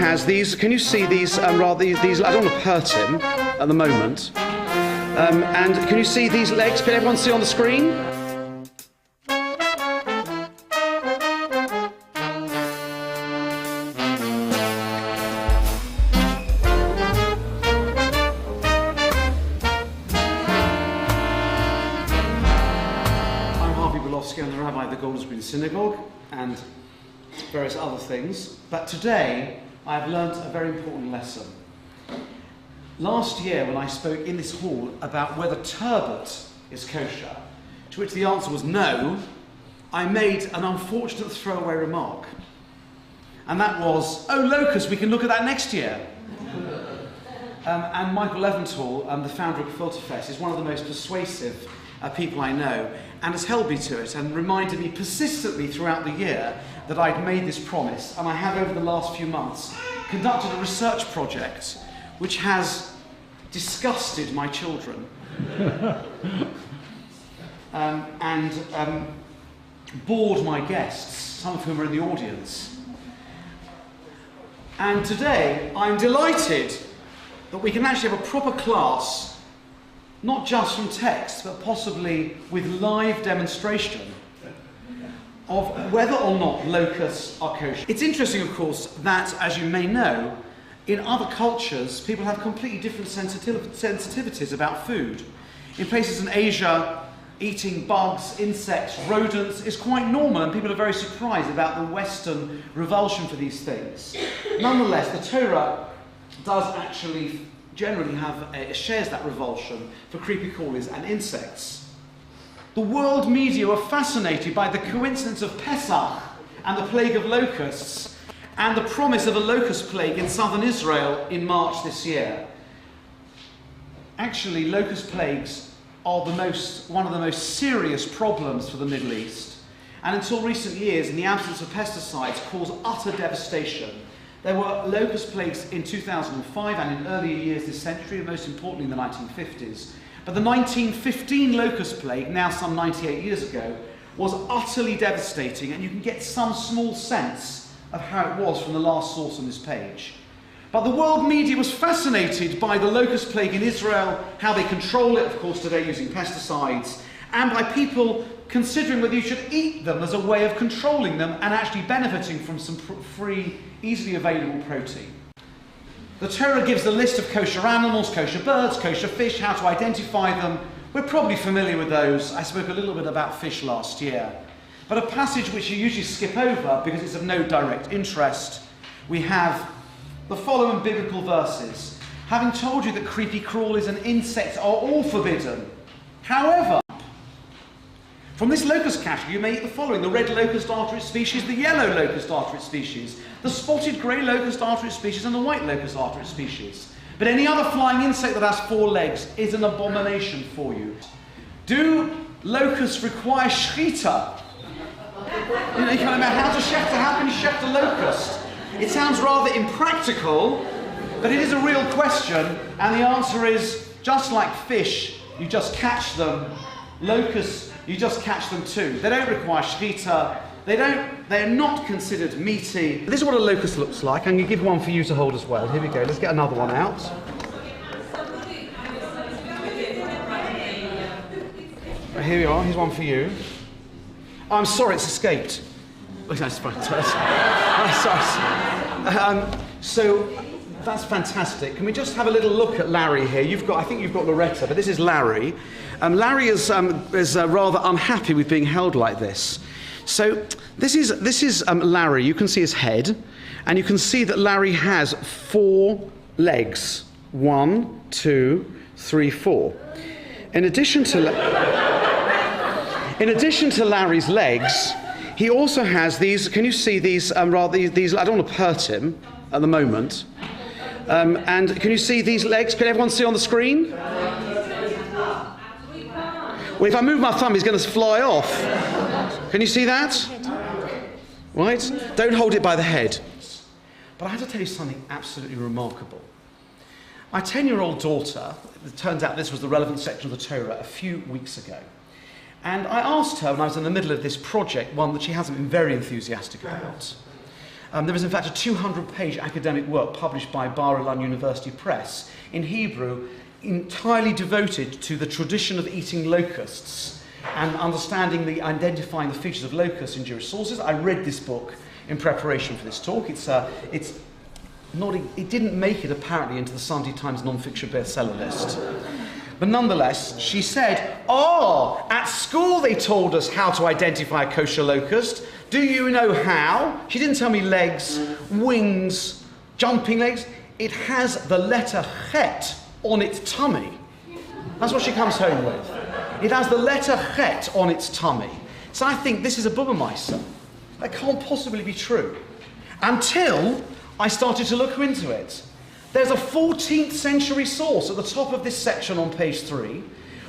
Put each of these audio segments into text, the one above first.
has these, can you see these, I don't want to hurt him at the moment. And can you see these legs? Can everyone see on the screen? I'm Harvey Belovski, I'm the Rabbi of the Golders Green Synagogue and various other things. But today I've learnt a very important lesson. Last year, when I spoke in this hall about whether turbot is kosher, to which the answer was no, I made an unfortunate throwaway remark. And that was, oh, Locusts, we can look at that next year. And Michael Leventhal, the founder of Gefiltefest, is one of the most persuasive people I know, and has held me to it and reminded me persistently throughout the year that I'd made this promise. And I have, over the last few months, conducted a research project which has disgusted my children and bored my guests, some of whom are in the audience. And today I'm delighted that we can actually have a proper class, not just from text, but possibly with live demonstration of whether or not locusts are kosher. It's interesting, of course, that, as you may know, in other cultures, people have completely different sensitivities about food. In places in Asia, eating bugs, insects, rodents is quite normal, and people are very surprised about the Western revulsion for these things. Nonetheless, the Torah does actually generally shares that revulsion for creepy crawlies and insects. The world media were fascinated by the coincidence of Pesach and the plague of locusts and the promise of a locust plague in southern Israel in March this year. Actually, locust plagues are one of the most serious problems for the Middle East, and until recent years, in the absence of pesticides, caused utter devastation. There were locust plagues in 2005 and in earlier years this century, and most importantly in the 1950s. But the 1915 locust plague, now some 98 years ago, was utterly devastating, and you can get some small sense of how it was from the last source on this page. But the world media was fascinated by the locust plague in Israel, how they control it, of course today using pesticides, and by people considering whether you should eat them as a way of controlling them and actually benefiting from some free, easily available protein. The Torah gives a list of kosher animals, kosher birds, kosher fish, how to identify them. We're probably familiar with those. I spoke a little bit about fish last year. But a passage which you usually skip over because it's of no direct interest, we have the following biblical verses. Having told you that creepy crawlies and insects are all forbidden, however, from this locust category you may eat the following: the red locust after its species, the yellow locust after its species, the spotted grey locust after its species, and the white locust after its species. But any other flying insect that has 4 legs is an abomination for you. Do locusts require shechita? You know, you can't imagine how can you shecht a locust? It sounds rather impractical, but it is a real question, and the answer is, just like fish, you just catch them. Locusts, you just catch them too. They don't require shechita. They are not considered meaty. This is what a locust looks like. I'm going to give one for you to hold as well. Here we go. Let's get another one out. Here we are. Here's one for you. Oh, I'm sorry, it's escaped. Oh, that's fine. So that's fantastic. Can we just have a little look at Larry here? I think you've got Loretta, but this is Larry. Larry is rather unhappy with being held like this. So this is Larry. You can see his head, and you can see that Larry has 4 legs. 1, 2, 3, 4. In addition to Larry's legs, he also has these. Can you see these? I don't want to hurt him at the moment. And can you see these legs? Can everyone see on the screen? Well, if I move my thumb, he's going to fly off. Can you see that? Right? Don't hold it by the head. But I have to tell you something absolutely remarkable. My 10-year-old daughter, it turns out this was the relevant section of the Torah, a few weeks ago. And I asked her when I was in the middle of this project, one that she hasn't been very enthusiastic about, There is in fact a 200-page academic work published by Bar-Ilan University Press in Hebrew, entirely devoted to the tradition of eating locusts and identifying the features of locusts in Jewish sources. I read this book in preparation for this talk. It didn't make it apparently into the Sunday Times non-fiction bestseller list. But nonetheless, she said, at school they told us how to identify a kosher locust. Do you know how? She didn't tell me legs, wings, jumping legs. It has the letter Chet on its tummy. That's what she comes home with. It has the letter Chet on its tummy. So I think this is a Bubbermeister. That can't possibly be true. Until I started to look into it. There's a 14th century source at the top of this section on page 3,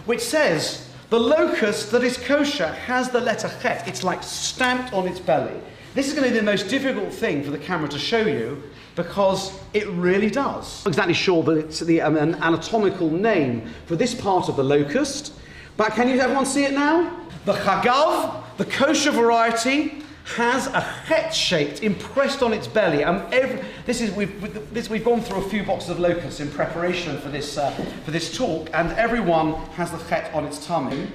which says the locust that is kosher has the letter Chet. It's like stamped on its belly. This is going to be the most difficult thing for the camera to show you, because it really does. I'm not exactly sure that it's an anatomical name for this part of the locust, but can everyone see it now? The chagav, the kosher variety, has a Chet shape impressed on its belly. We've gone through a few boxes of locusts in preparation for this talk, and everyone has the Chet on its tummy.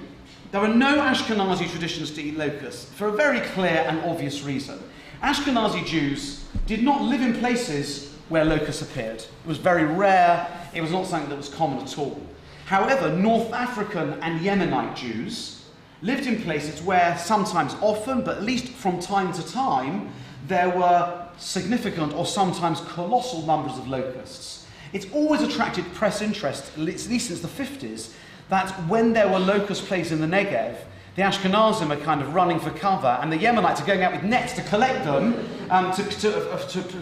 There are no Ashkenazi traditions to eat locusts for a very clear and obvious reason. Ashkenazi Jews did not live in places where locusts appeared. It was very rare. It was not something that was common at all. However, North African and Yemenite Jews lived in places where sometimes often, but at least from time to time, there were significant or sometimes colossal numbers of locusts. It's always attracted press interest, at least since the 50s, that when there were locust plagues in the Negev, the Ashkenazim are kind of running for cover, and the Yemenites are going out with nets to collect them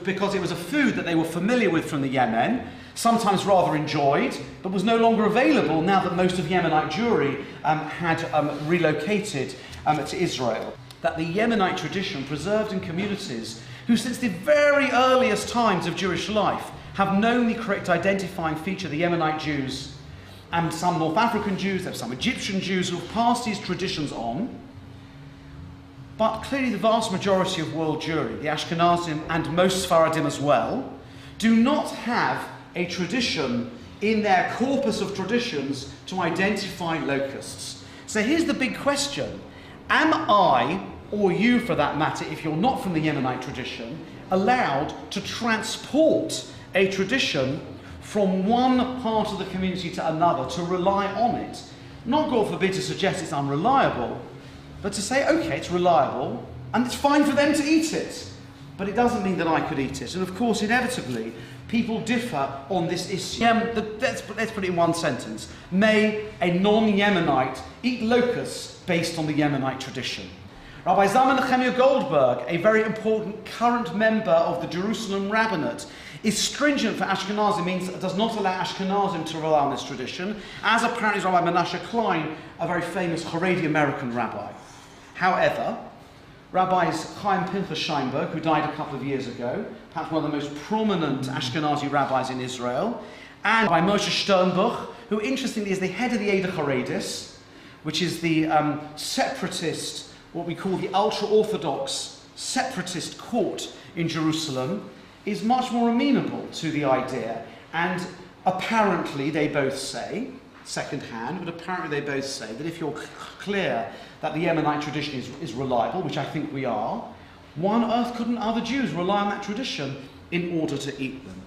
because it was a food that they were familiar with from the Yemen, sometimes rather enjoyed, but was no longer available now that most of Yemenite Jewry had relocated to Israel. That the Yemenite tradition preserved in communities who since the very earliest times of Jewish life have known the correct identifying feature of the Yemenite Jews and some North African Jews, there are some Egyptian Jews who have passed these traditions on. But clearly the vast majority of world Jewry, the Ashkenazim and most Sfaradim as well, do not have a tradition in their corpus of traditions to identify locusts. So here's the big question. Am I, or you for that matter, if you're not from the Yemenite tradition, allowed to transport a tradition from one part of the community to another, to rely on it? Not, God forbid, to suggest it's unreliable, but to say, okay, it's reliable, and it's fine for them to eat it. But it doesn't mean that I could eat it. And of course, inevitably, people differ on this issue. Let's put it in one sentence. May a non-Yemenite eat locusts based on the Yemenite tradition? Rabbi Zalman Nehemiah Goldberg, a very important current member of the Jerusalem Rabbinate, is stringent for Ashkenazim, means it does not allow Ashkenazim to rely on this tradition, as apparently is Rabbi Menashe Klein, a very famous Haredi American rabbi. However, Rabbis Chaim Pinchas Scheinberg, who died a couple of years ago, perhaps one of the most prominent Ashkenazi rabbis in Israel, and Rabbi Moshe Sternbuch, who interestingly is the head of the Eder Haredis, which is the separatist, what we call the ultra-Orthodox separatist court in Jerusalem, is much more amenable to the idea. And apparently they both say, second-hand, but apparently they both say that if you're clear that the Yemenite tradition is reliable, which I think we are, why on earth couldn't other Jews rely on that tradition in order to eat them?